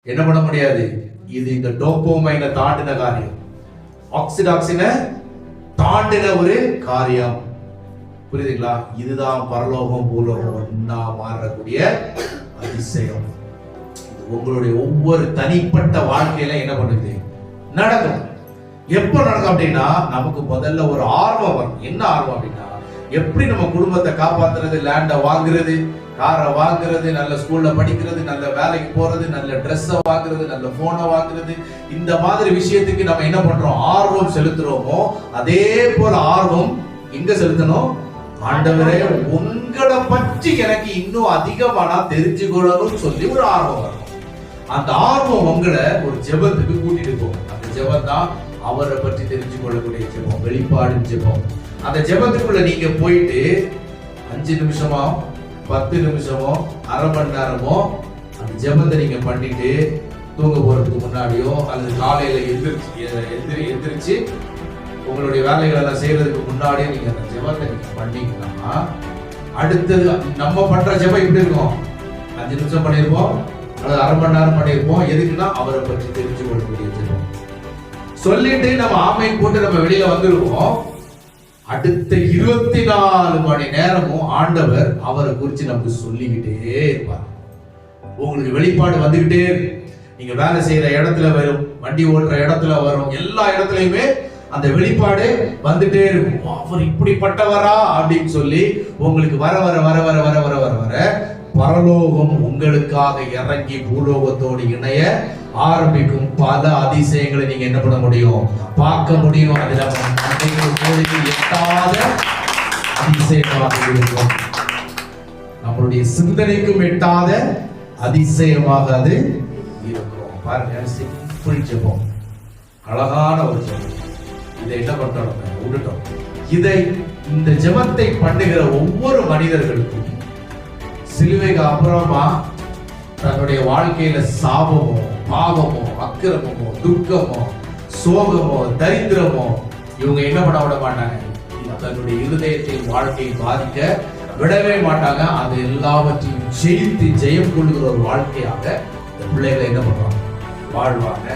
என்ன பண்ண முடியாது. இது இந்த டோபோமைனை தாண்டின காரியம், ஆக்சிடாக்சினை தாண்டின ஒரு காரியம். புரியுதுங்களா? இதுதான் பரலோகம் பூலோகம் ஒன்னா மாறக்கூடிய அதிசயம். உங்களுடைய ஒவ்வொரு தனிப்பட்ட வாழ்க்கையில என்ன பண்ணுது, நடக்கும். எப்ப நடக்கும் அப்படின்னா, நமக்கு முதல்ல ஒரு ஆர்வம் வரும். என்ன ஆர்வம் அப்படின்னா, எப்படி நம்ம குடும்பத்தை காப்பாத்துறது, லேண்ட வாங்குறது, காரை வாங்குறது, நல்ல ஸ்கூல்ல படிக்கிறது, நல்ல வேலைக்கு போறது, நல்ல ட்ரெஸ்ஸை வாங்குறது, நல்ல போனை வாங்குறது, இந்த மாதிரி விஷயத்துக்கு நம்ம என்ன பண்றோம், ஆர்வம் செலுத்துறோமோ அதே போல ஆர்வம் எங்க செலுத்தணும், ஆண்டவரே உங்களை பற்றி எனக்கு இன்னும் அதிகமானா தெரிஞ்சுக்கணும்னு சொல்லி ஒரு ஆர்வம் வரும். அந்த ஆர்வம் உங்களை ஒரு ஜெபத்துக்கு கூட்டிட்டு போகும். அந்த ஜெபம் தான் அவரை பற்றி தெரிஞ்சு கொள்ளக்கூடிய ஜெபம், வெளிப்பாடு ஜெபம். அந்த ஜெபத்துக்குள்ள நீங்க போயிட்டு 5 நிமிஷமோ 10 நிமிஷமோ அரை மணி நேரமோ அந்த ஜெபத்தை நீங்க பண்ணிட்டு தூங்க போறதுக்கு முன்னாடியோ அல்லது காலையில எந்திரிச்சு உங்களுடைய வேலைகள் எல்லாம் செய்யறதுக்கு முன்னாடியே நீங்க அந்த ஜெபத்தை நீங்க பண்ணீங்கன்னா, அடுத்தது நம்ம பண்ற ஜெபம் எப்படி இருக்கும், 5 நிமிஷம் பண்ணிருப்போம் அல்லது அரை மணி நேரம் பண்ணிருப்போம். எதுக்குன்னா அவரை பற்றி தெரிஞ்சு கொள்ளக்கூடிய ஜெபம். சொல்லிட்டு நம்ம ஆமை போட்டு நம்ம வெளியில வந்துருவோம். அடுத்த 24 மணி நேரமும் ஆண்டவர் அவரை குறித்து நமக்கு சொல்லிக்கிட்டே இருப்பார். உங்களுக்கு வெளிப்பாடு வந்துகிட்டே இருக்கு. நீங்க வேலை செய்யற இடத்துல வரும், வண்டி ஓட்டுற இடத்துல வரும், எல்லா இடத்துலயுமே அந்த வெளிப்பாடு வந்துட்டே இருக்கும். அவர் இப்படிப்பட்டவரா அப்படின்னு சொல்லி உங்களுக்கு வர வர வர வர வர வர வர வர பரலோகம் உங்களுக்காக இறங்கி பூலோகத்தோடு இணைய ஆரம்பிக்கும். பல அதிசயங்களை நீங்க என்ன பண்ண முடியும், பார்க்க முடியும். அதுல எட்டாத அதிசயமாக இருக்கும். நம்மளுடைய சிந்தனைக்கும் எட்டாத அதிசயமாக அது இருக்கும். பாருங்க, சிம்பிள் ஜெபம், அழகான ஒரு ஜெபம். இதை என்ன பண்றோம், விட்டுட்டோம். இதை இந்த ஜெபத்தை பண்ணுகிற ஒவ்வொரு மனிதர்களுக்கும் சிலுவைக்கு அப்புறமா தன்னுடைய வாழ்க்கையில சாபமோ பாவமோ அக்கிரமமோ துக்கமோ சோகமோ தரித்திரமோ இவங்க என்ன பண்ண விட மாட்டாங்க. தன்னுடைய இருதயத்தை வாழ்க்கையை பாதிக்க விடவே மாட்டாங்க. அது எல்லாவற்றையும் ஜெயித்து ஜெயம் கொள்ளுகிற ஒரு வாழ்க்கையாக இந்த பிள்ளைகளை என்ன பண்றாங்க, வாழ்வாங்க.